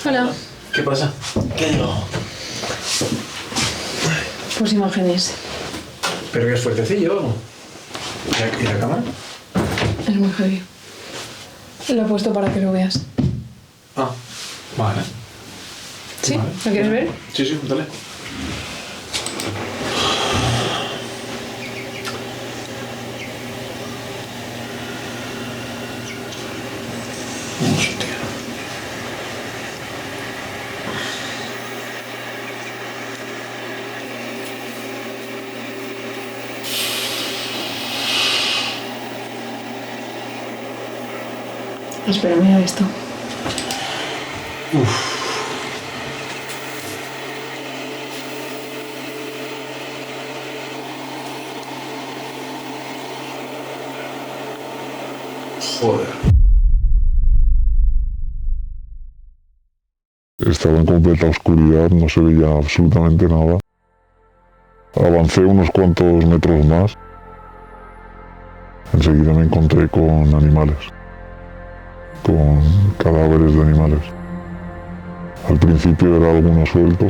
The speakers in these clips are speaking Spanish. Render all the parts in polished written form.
Hola. ¿Qué pasa? ¿Qué digo? Pues imágenes. ¿Pero que es fuertecillo? ¿Y la cámara? Es muy heavy. Lo he puesto para que lo veas. Ah, vale. ¿Sí? Vale. ¿Lo quieres ver? Sí, sí, dale. Hostia. Espera, mira esto. Joder. Estaba en completa oscuridad, no se veía absolutamente nada. Avancé unos cuantos metros más. Enseguida me encontré con animales, con cadáveres de animales. Al principio era alguno suelto,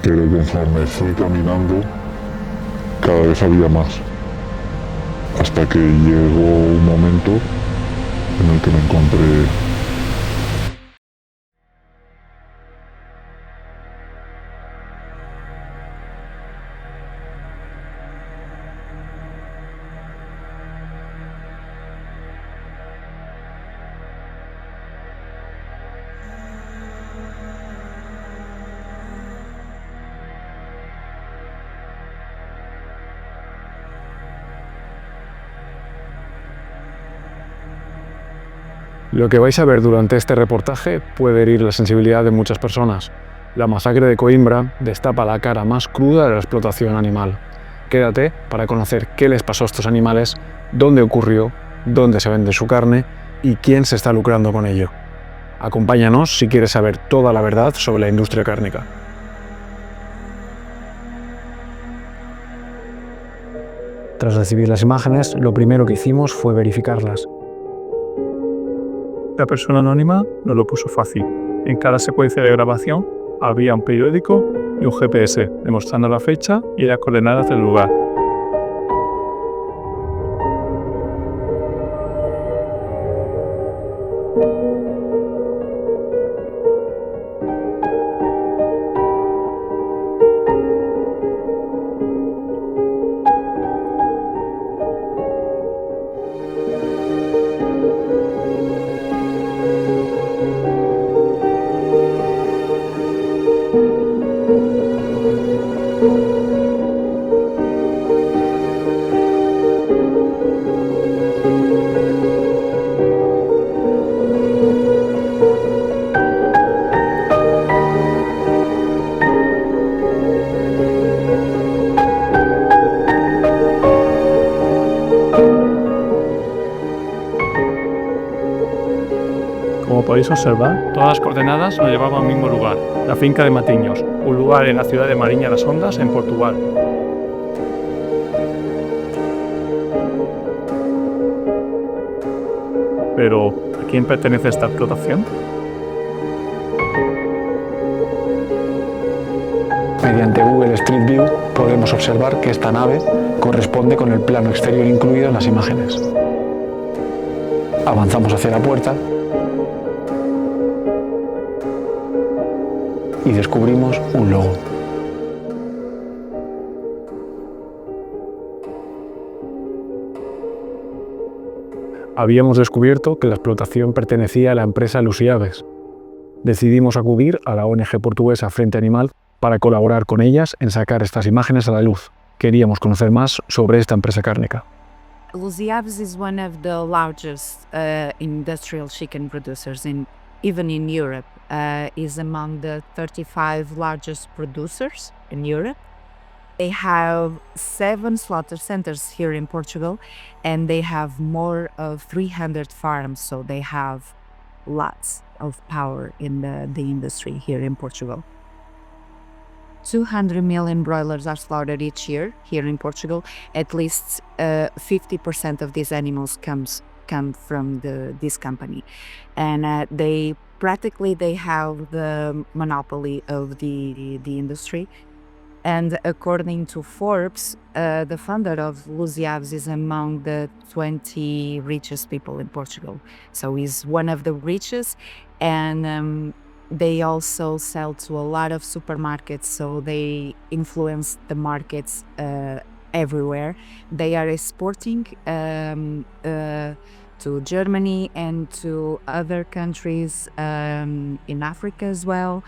pero conforme fui caminando, cada vez había más. Hasta que llegó un momento en el que me encontré Lo que vais a ver durante este reportaje puede herir la sensibilidad de muchas personas. La masacre de Coimbra destapa la cara más cruda de la explotación animal. Quédate para conocer qué les pasó a estos animales, dónde ocurrió, dónde se vende su carne y quién se está lucrando con ello. Acompáñanos si quieres saber toda la verdad sobre la industria cárnica. Tras recibir las imágenes, lo primero que hicimos fue verificarlas. La persona anónima nos lo puso fácil. En cada secuencia de grabación había un periódico y un GPS, demostrando la fecha y las coordenadas del lugar. Como podéis observar, todas las coordenadas nos llevaban al mismo lugar, la finca de Matiños, un lugar en la ciudad de Mariña das Ondas, en Portugal. Pero, ¿a quién pertenece esta explotación? Mediante Google Street View podemos observar que esta nave corresponde con el plano exterior incluido en las imágenes. Avanzamos hacia la puerta y descubrimos un logo. Habíamos descubierto que la explotación pertenecía a la empresa Lusiaves. Decidimos acudir a la ONG portuguesa Frente Animal para colaborar con ellas en sacar estas imágenes a la luz. Queríamos conocer más sobre esta empresa cárnica. Lusiaves is one of the largest industrial chicken producers even in Europe. Is among the 35 largest producers in Europe. They have 7 slaughter centers here in Portugal, and they have more of 300 farms, so they have lots of power in the industry here in Portugal. 200 million broilers are slaughtered each year here in Portugal. At least 50% of these animals come from this company, and they have the monopoly of the industry. And according to Forbes, the founder of Luzi Aves is among the 20 richest people in Portugal. So he's one of the richest, and they also sell to a lot of supermarkets, so they influence the markets everywhere. They are exporting to Germany and to other countries in Africa as well.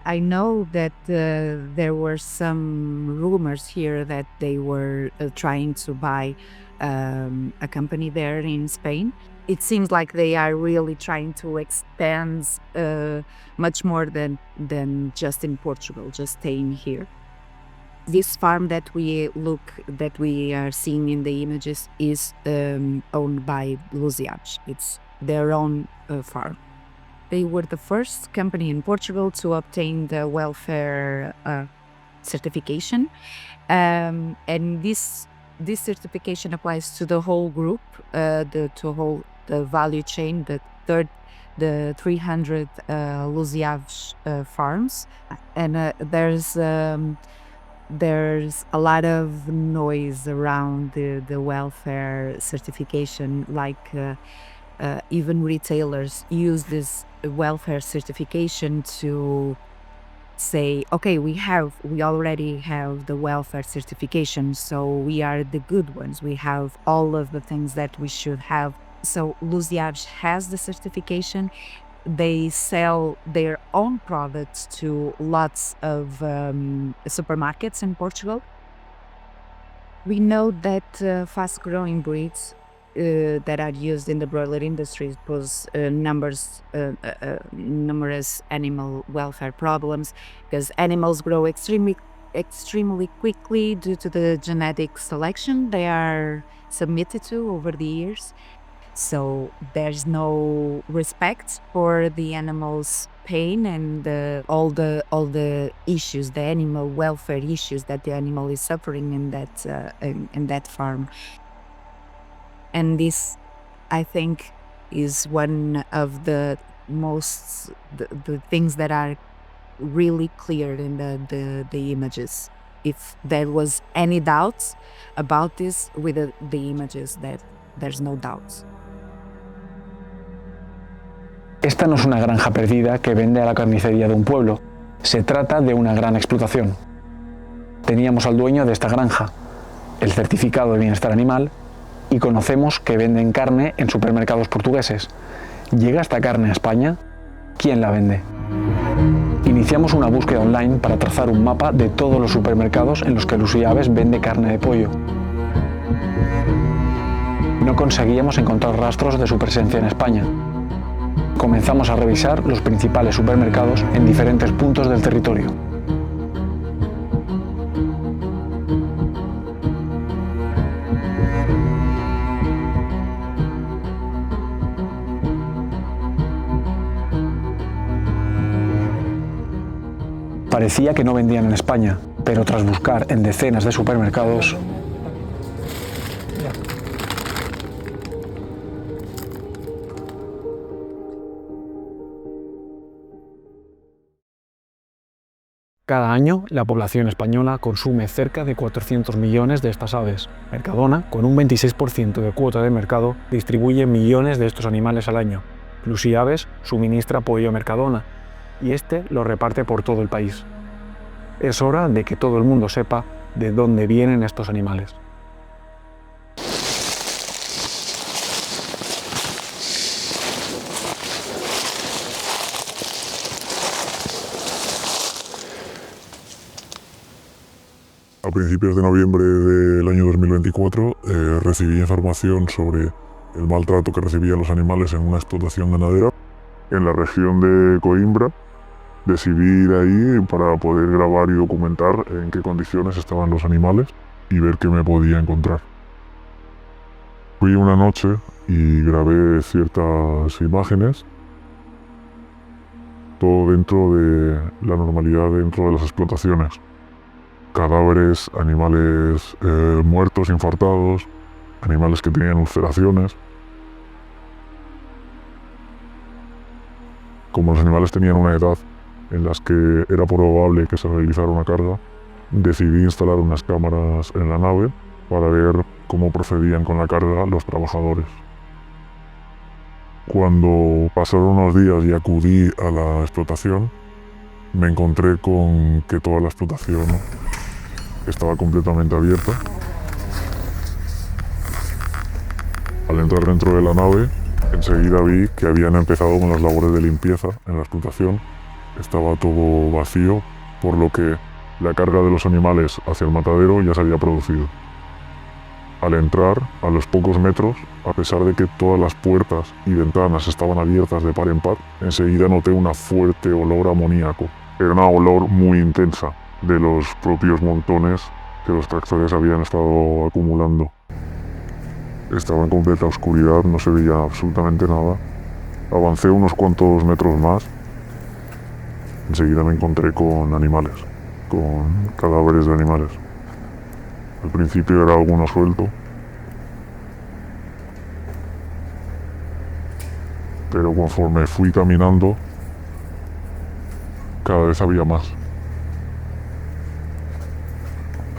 I know that there were some rumors here that they were trying to buy a company there in Spain. It seems like they are really trying to expand much more than just in Portugal, just staying here. This farm that we are seeing in the images is owned by Luzi Aves. It's their own farm. They were the first company in Portugal to obtain the welfare certification, and this certification applies to the whole group, the value chain, the 300 Luzi Aves farms, and there's a lot of noise around the welfare certification, like even retailers use this welfare certification to say, okay, we already have the welfare certification, so we are the good ones, we have all of the things that we should have. So Luzi Aves has the certification. They sell their own products to lots of supermarkets in Portugal. We know that fast-growing breeds that are used in the broiler industry pose numerous animal welfare problems, because animals grow extremely quickly due to the genetic selection they are submitted to over the years. So there's no respect for the animal's pain and all the issues, the animal welfare issues that the animal is suffering in that farm. And this, I think, is one of the things that are really clear in the images. If there was any doubts about this with the images, there's no doubts. Esta no es una granja perdida que vende a la carnicería de un pueblo. Se trata de una gran explotación. Teníamos al dueño de esta granja, el certificado de bienestar animal, y conocemos que venden carne en supermercados portugueses. ¿Llega esta carne a España? ¿Quién la vende? Iniciamos una búsqueda online para trazar un mapa de todos los supermercados en los que Luzi Aves vende carne de pollo. No conseguíamos encontrar rastros de su presencia en España. Comenzamos a revisar los principales supermercados en diferentes puntos del territorio. Parecía que no vendían en España, pero tras buscar en decenas de supermercados, cada año la población española consume cerca de 400 millones de estas aves. Mercadona, con un 26% de cuota de mercado, distribuye millones de estos animales al año. Luzi Aves suministra pollo a Mercadona y este lo reparte por todo el país. Es hora de que todo el mundo sepa de dónde vienen estos animales. A principios de noviembre del año 2024 recibí información sobre el maltrato que recibían los animales en una explotación ganadera en la región de Coimbra. Decidí ir ahí para poder grabar y documentar en qué condiciones estaban los animales y ver qué me podía encontrar. Fui una noche y grabé ciertas imágenes, todo dentro de la normalidad dentro de las explotaciones. Cadáveres, animales muertos, infartados, animales que tenían ulceraciones, Como los animales tenían una edad en las que era probable que se realizara una carga, decidí instalar unas cámaras en la nave para ver cómo procedían con la carga los trabajadores. Cuando pasaron unos días y acudí a la explotación, me encontré con que toda la explotación estaba completamente abierta. Al entrar dentro de la nave, enseguida vi que habían empezado con las labores de limpieza en la explotación. Estaba todo vacío, por lo que la carga de los animales hacia el matadero ya se había producido. Al entrar, a los pocos metros, a pesar de que todas las puertas y ventanas estaban abiertas de par en par, enseguida noté una fuerte olor a amoníaco. Era una olor muy intensa de los propios montones que los tractores habían estado acumulando. Estaba en completa oscuridad, no se veía absolutamente nada. Avancé unos cuantos metros más. Enseguida me encontré con animales, con cadáveres de animales. Al principio era alguno suelto, pero conforme fui caminando, cada vez había más.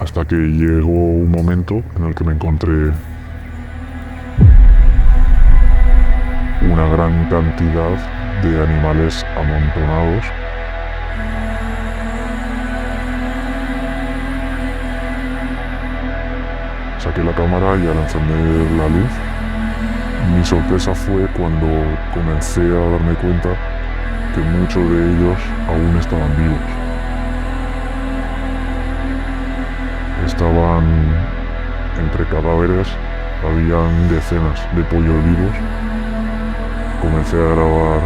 Hasta que llegó un momento en el que me encontré una gran cantidad de animales amontonados. Saqué la cámara y al encender la luz, mi sorpresa fue cuando comencé a darme cuenta que muchos de ellos aún estaban vivos. Estaban entre cadáveres, habían decenas de pollos vivos. Comencé a grabar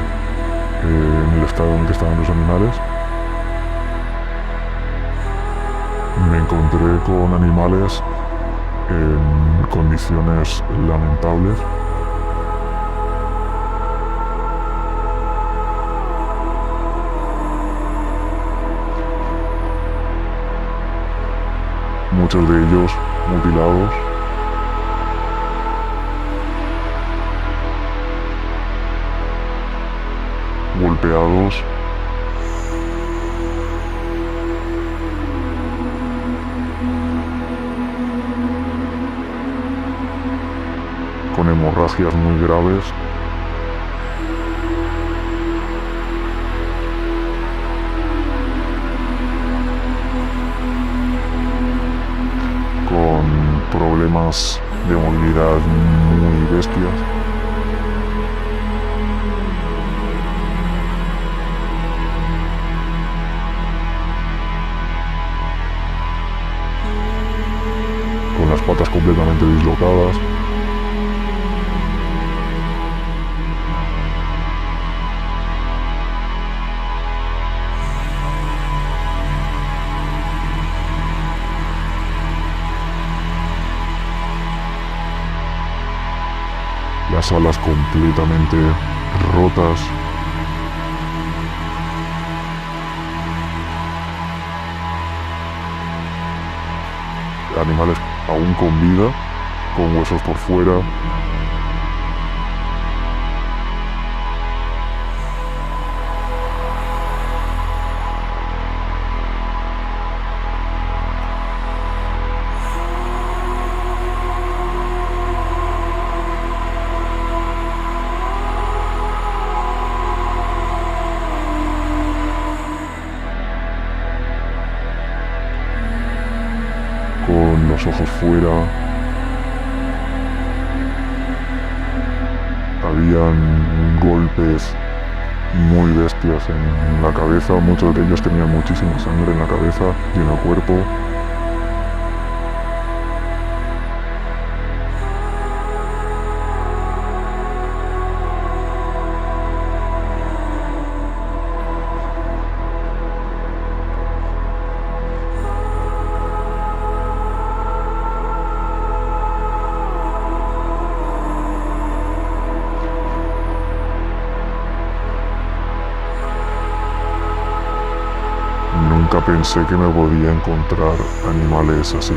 en el estado en el que estaban los animales. Me encontré con animales en condiciones lamentables. Muchos de ellos mutilados. Golpeados. Con hemorragias muy graves. Con problemas de movilidad muy bestias. Con las patas completamente dislocadas. Las alas completamente rotas. Animales aún con vida, con huesos por fuera. Con los ojos fuera. Habían golpes muy bestias en la cabeza. Muchos de ellos tenían muchísima sangre en la cabeza y en el cuerpo. Nunca pensé que me podía encontrar animales así.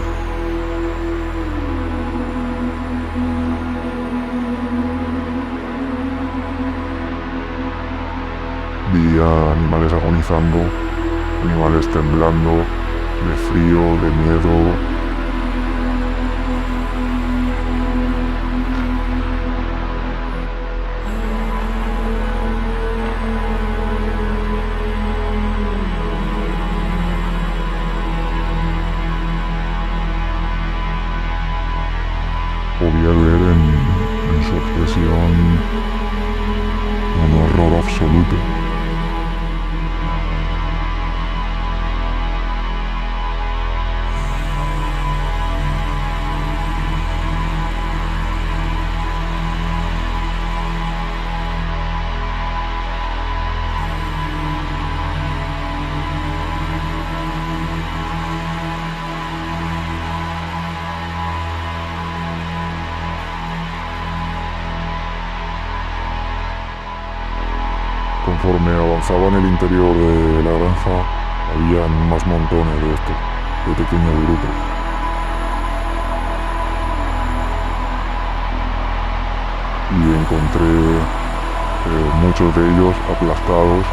había animales agonizando, animales temblando de frío, de miedo. Podía ver en su expresión un horror absoluto. Conforme avanzaba en el interior de la granja, habían más montones de estos, de pequeños grupos. Y encontré muchos de ellos aplastados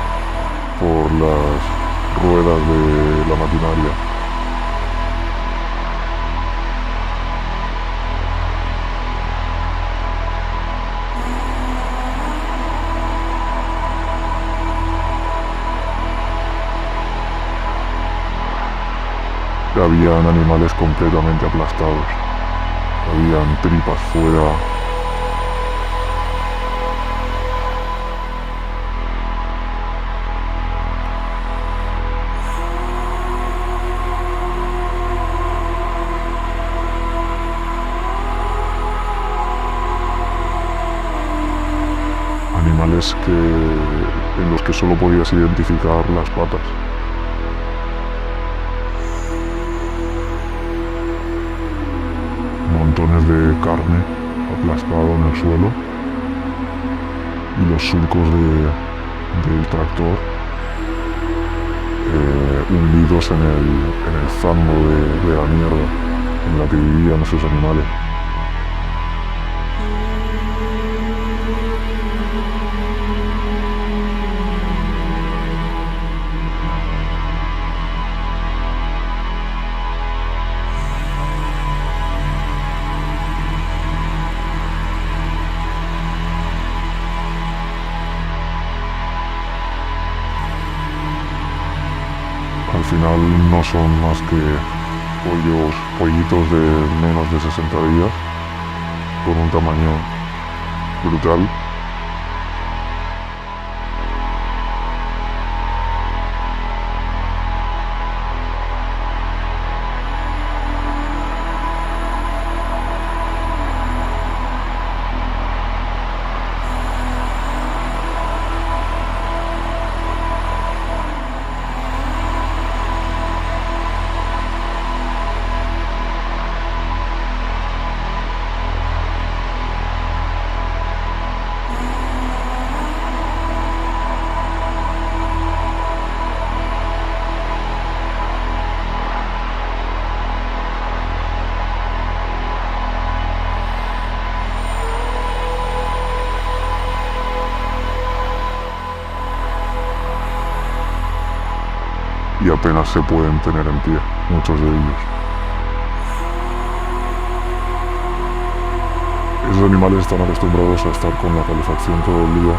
por las ruedas de la maquinaria. Habían animales completamente aplastados, habían tripas fuera. Animales en los que solo podías identificar las patas. Montones de carne aplastado en el suelo y los surcos del tractor hundidos en el fango de la mierda en la que vivían esos animales. Al final no son más que pollitos de menos de 60 días, con un tamaño brutal. Y apenas se pueden tener en pie, muchos de ellos. Esos animales están acostumbrados a estar con la calefacción todo el día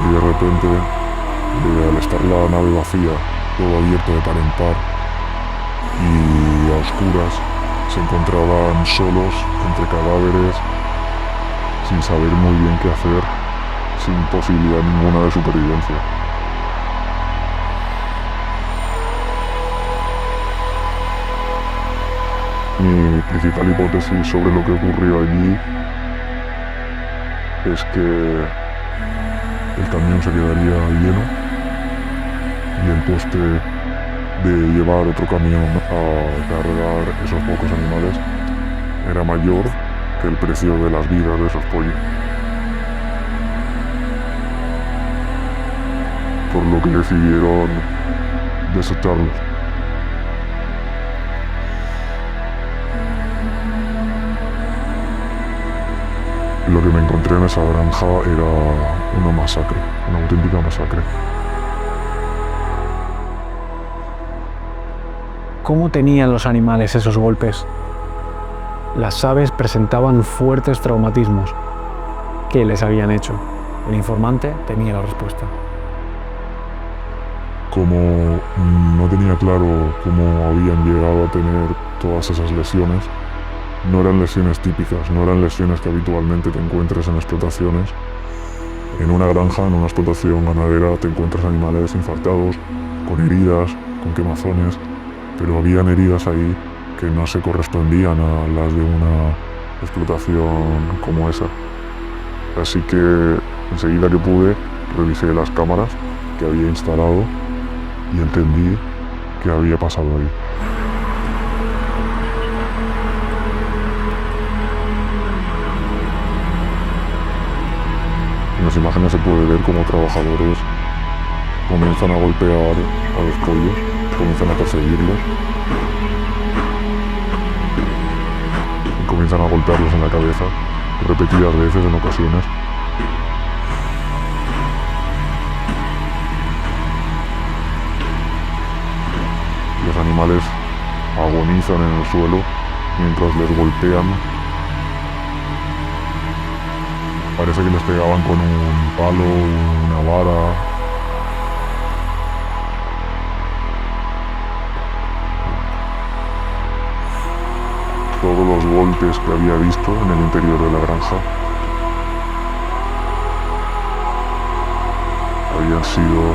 y de repente, al estar la nave vacía, todo abierto de par en par y a oscuras, se encontraban solos entre cadáveres, sin saber muy bien qué hacer, sin posibilidad ninguna de supervivencia. Mi principal hipótesis sobre lo que ocurrió allí es que el camión se quedaría lleno y el coste de llevar otro camión a cargar esos pocos animales era mayor que el precio de las vidas de esos pollos. Por lo que decidieron desecharlos. Lo que me encontré en esa granja era una masacre, una auténtica masacre. ¿Cómo tenían los animales esos golpes? Las aves presentaban fuertes traumatismos. ¿Qué les habían hecho? El informante tenía la respuesta. Como no tenía claro cómo habían llegado a tener todas esas lesiones, no eran lesiones típicas, no eran lesiones que habitualmente te encuentres en explotaciones. En una granja, en una explotación ganadera, te encuentras animales infartados, con heridas, con quemazones, pero habían heridas ahí que no se correspondían a las de una explotación como esa. Así que enseguida que pude, revisé las cámaras que había instalado y entendí qué había pasado ahí. En las imágenes se puede ver cómo trabajadores comienzan a golpear a los pollos, comienzan a perseguirlos y comienzan a golpearlos en la cabeza repetidas veces en ocasiones. Los animales agonizan en el suelo mientras les golpean. Parece que les pegaban con un palo, una vara. Todos los golpes que había visto en el interior de la granja habían sido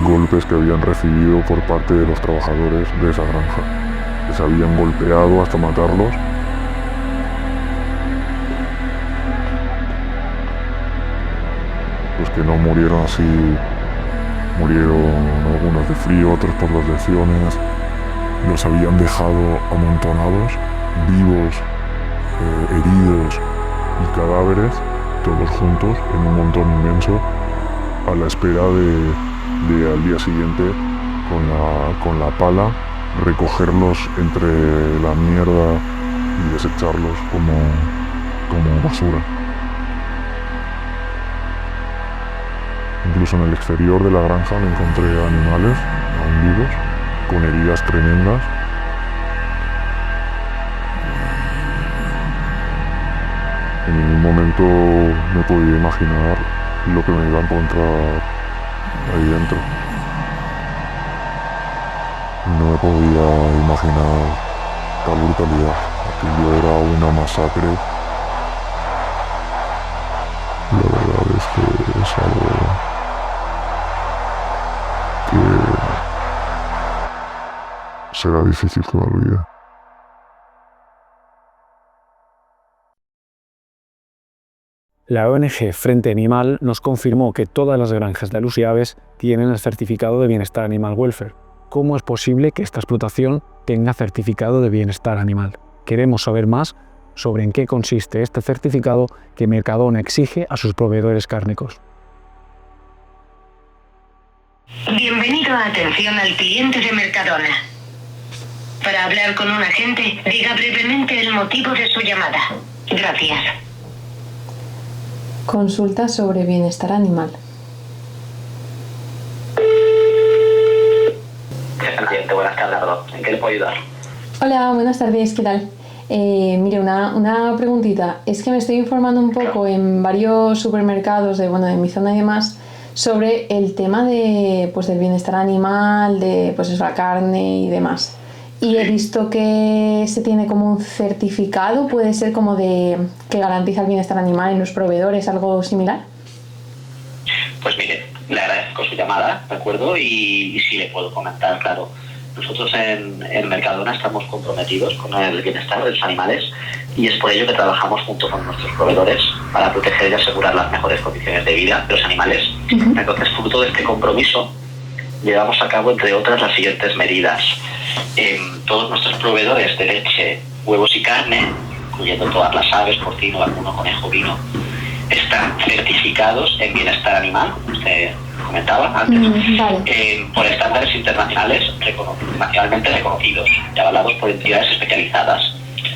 golpes que habían recibido por parte de los trabajadores de esa granja. Les habían golpeado hasta matarlos. Los que no murieron así, murieron algunos de frío, otros por las lesiones. Los habían dejado amontonados, vivos, heridos y cadáveres, todos juntos en un montón inmenso, a la espera de al día siguiente con la pala recogerlos entre la mierda y desecharlos como basura. Incluso en el exterior de la granja me encontré animales aún vivos, con heridas tremendas. En ningún momento me podía imaginar lo que me iba a encontrar ahí dentro. No me podía imaginar tal brutalidad. Aquello era una masacre. La verdad es que es algo que será difícil que me olvide. La ONG Frente Animal nos confirmó que todas las granjas de luz y aves tienen el certificado de bienestar animal welfare. ¿Cómo es posible que esta explotación tenga certificado de bienestar animal? Queremos saber más sobre en qué consiste este certificado que Mercadona exige a sus proveedores cárnicos. Bienvenido a atención al cliente de Mercadona. Para hablar con un agente, diga brevemente el motivo de su llamada. Gracias. Consulta sobre bienestar animal. Cliente, buenas tardes, perdón. ¿En qué le puedo ayudar? Hola, buenas tardes, ¿qué tal? Mire, una preguntita. Es que me estoy informando un poco en varios supermercados de mi zona y demás sobre el tema de, del bienestar animal, de la carne y demás. Y he visto que se tiene como un certificado, puede ser como de que garantiza el bienestar animal en los proveedores, algo similar. Pues mire, le agradezco su llamada, ¿de acuerdo? Y sí le puedo comentar, claro. Nosotros en Mercadona estamos comprometidos con el bienestar de los animales y es por ello que trabajamos junto con nuestros proveedores para proteger y asegurar las mejores condiciones de vida de los animales. Entonces, fruto de este compromiso, llevamos a cabo, entre otras, las siguientes medidas. Todos nuestros proveedores de leche, huevos y carne, incluyendo todas las aves, porcino, vacuno, conejo, vino, están certificados en bienestar animal, como usted comentaba antes, por estándares internacionales nacionalmente reconocidos y avalados por entidades especializadas.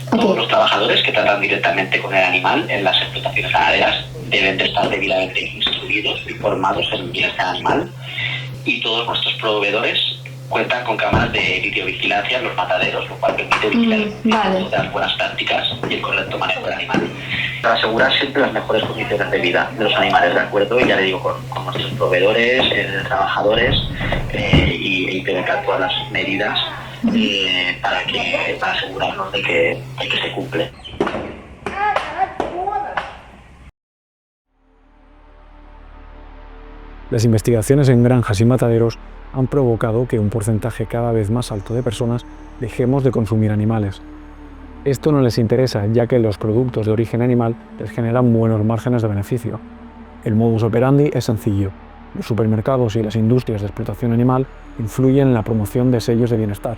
Todos los trabajadores que tratan directamente con el animal en las explotaciones ganaderas deben de estar debidamente instruidos y formados en bienestar animal, y todos nuestros proveedores cuentan con cámaras de videovigilancia en los mataderos, lo cual permite vigilar vale. las buenas prácticas y el correcto manejo del animal. Para asegurar siempre las mejores condiciones de vida de los animales, ¿de acuerdo? Y ya le digo, con nuestros proveedores, trabajadores, y implementar todas las medidas para asegurarnos de que se cumple. Las investigaciones en granjas y mataderos han provocado que un porcentaje cada vez más alto de personas dejemos de consumir animales. Esto no les interesa, ya que los productos de origen animal les generan buenos márgenes de beneficio. El modus operandi es sencillo. Los supermercados y las industrias de explotación animal influyen en la promoción de sellos de bienestar.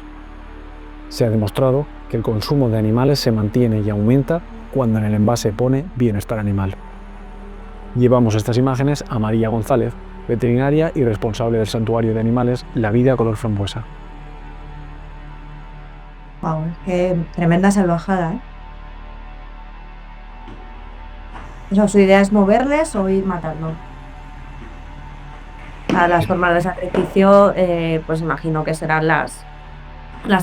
Se ha demostrado que el consumo de animales se mantiene y aumenta cuando en el envase pone bienestar animal. Llevamos estas imágenes a María González, veterinaria y responsable del santuario de animales La Vida Color Frambuesa. Wow, qué tremenda salvajada, ¿eh? O sea, su idea es moverles o ir matando. A las formas de sacrificio, pues imagino que serán las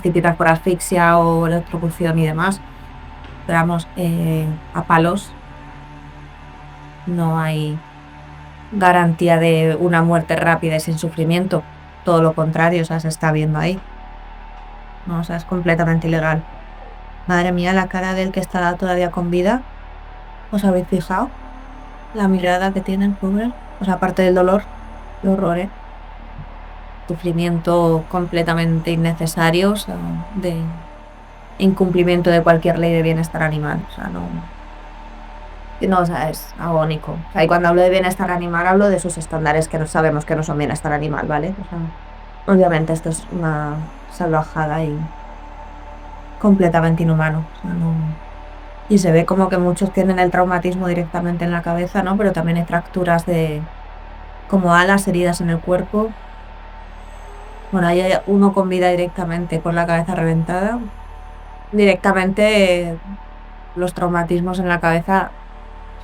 típicas por asfixia o electrocución y demás. Pero vamos, a palos no hay garantía de una muerte rápida y sin sufrimiento. Todo lo contrario, o sea, se está viendo ahí. No, o sea, es completamente ilegal. Madre mía, la cara del que está todavía con vida. ¿Os habéis fijado? La mirada que tiene el pobre. O sea, aparte del dolor, el horror, ¿eh? Sufrimiento completamente innecesario, o sea, de incumplimiento de cualquier ley de bienestar animal. O sea, no, o sea, es agónico. O sea, y cuando hablo de bienestar animal, hablo de sus estándares que no sabemos que no son bienestar animal, ¿vale? O sea, obviamente esto es una salvajada y completamente inhumano. O sea, no... Y se ve como que muchos tienen el traumatismo directamente en la cabeza, ¿no? Pero también hay fracturas como alas, heridas en el cuerpo. Bueno, hay uno con vida directamente, con la cabeza reventada. Directamente los traumatismos en la cabeza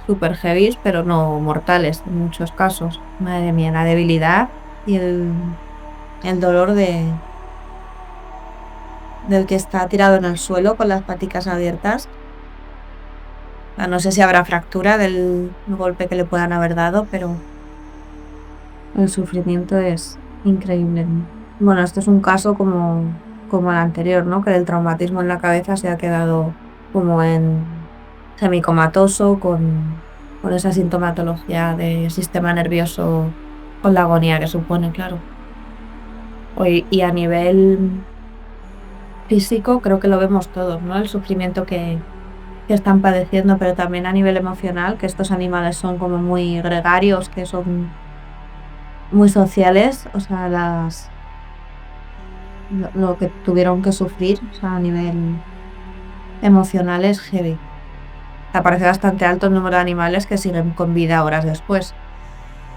super heavy, pero no mortales en muchos casos. Madre mía, la debilidad y el dolor del que está tirado en el suelo con las paticas abiertas. No sé si habrá fractura del golpe que le puedan haber dado, pero el sufrimiento es increíble. Bueno, este es un caso como el anterior, ¿no? Que el traumatismo en la cabeza se ha quedado como en semicomatoso, con esa sintomatología de sistema nervioso, con la agonía que supone, claro. Y a nivel físico creo que lo vemos todos, ¿no? El sufrimiento que están padeciendo, pero también a nivel emocional, que estos animales son como muy gregarios, que son muy sociales, o sea, lo que tuvieron que sufrir, o sea, a nivel emocional es heavy. Parece bastante alto el número de animales que siguen con vida horas después,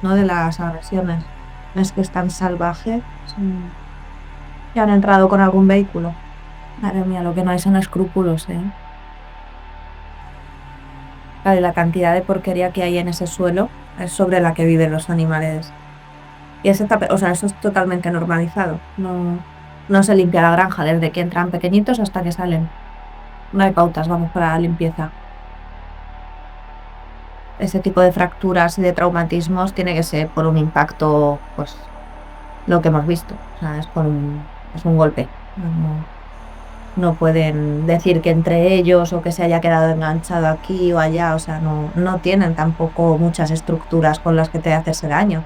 ¿no? De las agresiones. Es que es tan salvaje. Que han entrado con algún vehículo. Madre mía, lo que no hay son escrúpulos, ¿eh? La cantidad de porquería que hay en ese suelo es sobre la que viven los animales. Y eso es totalmente normalizado. No se limpia la granja desde que entran pequeñitos hasta que salen. No hay pautas, vamos, para la limpieza. Ese tipo de fracturas y de traumatismos tiene que ser por un impacto, pues, lo que hemos visto. O sea, es un golpe. No pueden decir que entre ellos o que se haya quedado enganchado aquí o allá. O sea, no tienen tampoco muchas estructuras con las que te hacerse daño.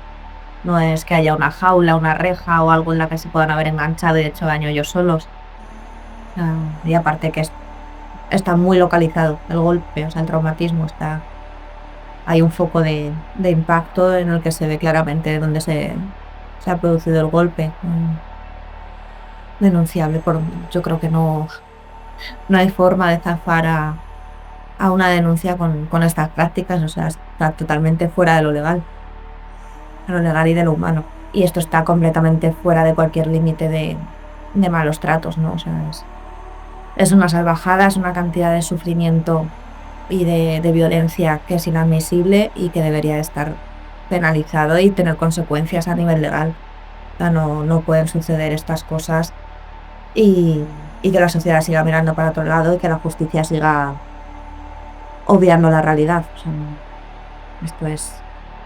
No es que haya una jaula, una reja o algo en la que se puedan haber enganchado y hecho daño ellos solos. Y aparte que está muy localizado el golpe, o sea, el traumatismo está... Hay un foco de impacto en el que se ve claramente dónde se ha producido el golpe. Denunciable. Yo creo que no hay forma de zafar a una denuncia con estas prácticas. O sea, está totalmente fuera de lo legal y de lo humano. Y esto está completamente fuera de cualquier límite de malos tratos, ¿no? O sea, es una salvajada, es una cantidad de sufrimiento y de violencia que es inadmisible y que debería estar penalizado y tener consecuencias a nivel legal. O sea, no pueden suceder estas cosas y que la sociedad siga mirando para otro lado y que la justicia siga obviando la realidad. O sea, esto es,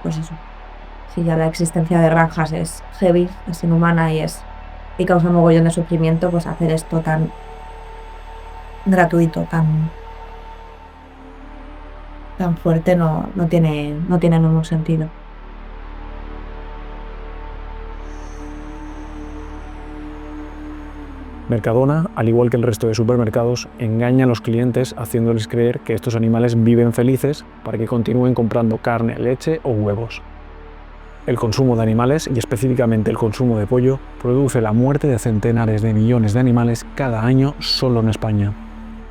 pues eso. Si ya la existencia de granjas es heavy, es inhumana y causa un mogollón de sufrimiento, pues hacer esto tan gratuito, tan fuerte no tiene ningún sentido. Mercadona, al igual que el resto de supermercados, engaña a los clientes haciéndoles creer que estos animales viven felices para que continúen comprando carne, leche o huevos. El consumo de animales, y específicamente el consumo de pollo, produce la muerte de centenares de millones de animales cada año solo en España.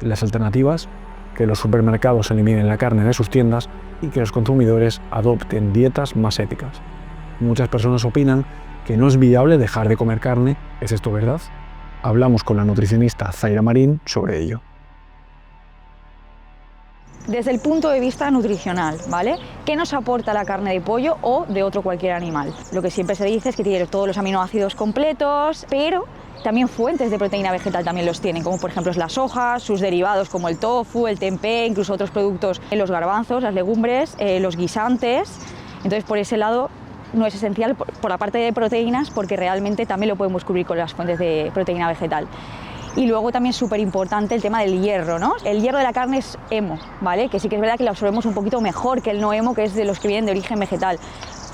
Las alternativas: que los supermercados eliminen la carne de sus tiendas y que los consumidores adopten dietas más éticas. Muchas personas opinan que no es viable dejar de comer carne. ¿Es esto verdad? Hablamos con la nutricionista Zaira Marín sobre ello. Desde el punto de vista nutricional, ¿vale? ¿Qué nos aporta la carne de pollo o de otro cualquier animal? Lo que siempre se dice es que tiene todos los aminoácidos completos, pero también fuentes de proteína vegetal también los tienen, como por ejemplo las hojas, sus derivados como el tofu, el tempeh, incluso otros productos, los garbanzos, las legumbres, los guisantes. Entonces, por ese lado, no es esencial por la parte de proteínas, porque realmente también lo podemos cubrir con las fuentes de proteína vegetal. Y luego también súper importante el tema del hierro, ¿no? El hierro de la carne es hemo, ¿vale? Que sí que es verdad que lo absorbemos un poquito mejor que el no hemo, que es de los que vienen de origen vegetal.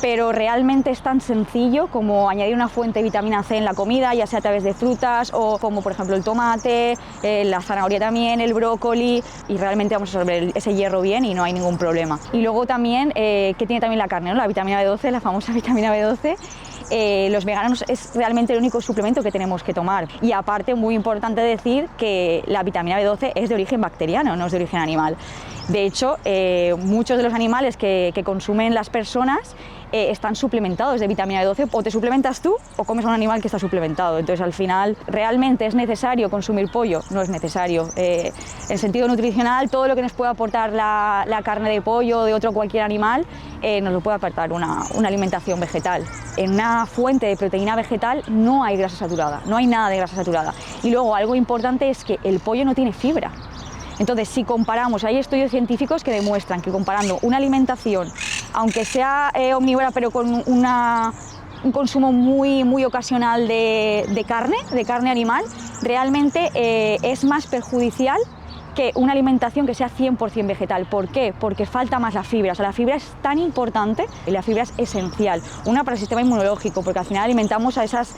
Pero realmente es tan sencillo como añadir una fuente de vitamina C en la comida, ya sea a través de frutas o como por ejemplo el tomate, la zanahoria también, el brócoli, y realmente vamos a absorber ese hierro bien y no hay ningún problema. Y luego también, ¿qué tiene también la carne, ¿no? La vitamina B12, la famosa vitamina B12. Los veganos es realmente el único suplemento que tenemos que tomar. Y aparte, muy importante decir que la vitamina B12 es de origen bacteriano, no es de origen animal. De hecho, muchos de los animales que consumen las personas están suplementados de vitamina B12, o te suplementas tú o comes a un animal que está suplementado. Entonces, al final, ¿realmente es necesario consumir pollo? No es necesario. En sentido nutricional, todo lo que nos puede aportar la carne de pollo o de otro cualquier animal, nos lo puede aportar una alimentación vegetal. En una fuente de proteína vegetal no hay grasa saturada, no hay nada de grasa saturada. Y luego, algo importante es que el pollo no tiene fibra. Entonces, si comparamos, hay estudios científicos que demuestran que comparando una alimentación, aunque sea omnívora, pero con un consumo muy ocasional de carne animal, realmente es más perjudicial que una alimentación que sea 100% vegetal. ¿Por qué? Porque falta más la fibra. O sea, la fibra es tan importante y la fibra es esencial. Una para el sistema inmunológico, porque al final alimentamos a esas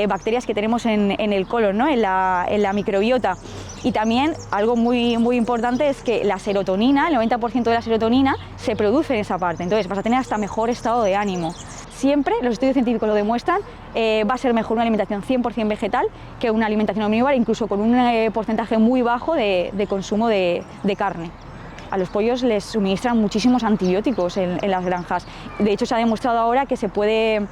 bacterias que tenemos en el colon, ¿no? en la microbiota. Y también algo muy importante es que la serotonina, el 90% de la serotonina se produce en esa parte. Entonces vas a tener hasta mejor estado de ánimo. Siempre, los estudios científicos lo demuestran, va a ser mejor una alimentación 100% vegetal que una alimentación omnívora, incluso con un porcentaje muy bajo de consumo de carne. A los pollos les suministran muchísimos antibióticos en las granjas. De hecho, se ha demostrado ahora que se pueden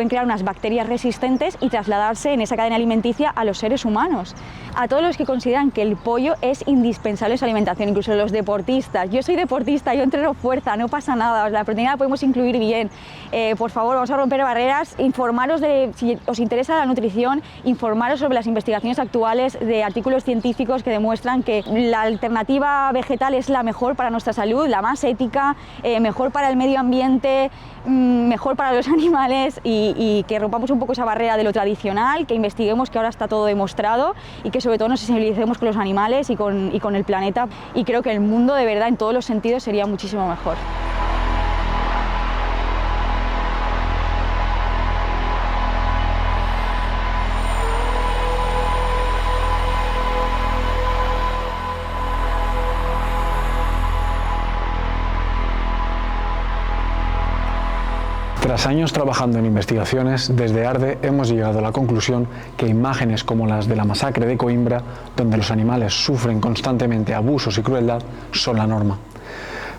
crear unas bacterias resistentes y trasladarse en esa cadena alimenticia a los seres humanos. A todos los que consideran que el pollo es indispensable en su alimentación, incluso los deportistas. Yo soy deportista, yo entreno fuerza, no pasa nada, la proteína la podemos incluir bien. Por favor, vamos a romper barreras, informaros si os interesa la nutrición, informaros sobre las investigaciones actuales de artículos científicos que demuestran que la alternativa vegetal es la mejor para nuestra salud, la más ética, mejor para el medio ambiente, mejor para los animales, y que rompamos un poco esa barrera de lo tradicional, que investiguemos, que ahora está todo demostrado, y que sobre todo nos sensibilicemos con los animales y con el planeta, y creo que el mundo de verdad en todos los sentidos sería muchísimo mejor. Tras años trabajando en investigaciones, desde ARDE hemos llegado a la conclusión que imágenes como las de la masacre de Coimbra, donde los animales sufren constantemente abusos y crueldad, son la norma.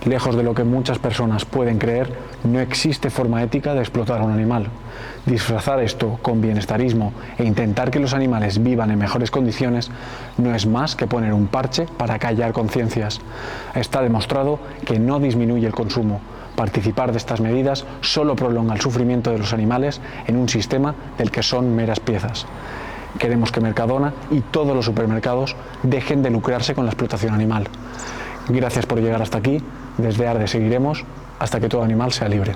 Lejos de lo que muchas personas pueden creer, no existe forma ética de explotar a un animal. Disfrazar esto con bienestarismo e intentar que los animales vivan en mejores condiciones no es más que poner un parche para callar conciencias. Está demostrado que no disminuye el consumo. Participar de estas medidas solo prolonga el sufrimiento de los animales en un sistema del que son meras piezas. Queremos que Mercadona y todos los supermercados dejen de lucrarse con la explotación animal. Gracias por llegar hasta aquí. Desde ARDE seguiremos hasta que todo animal sea libre.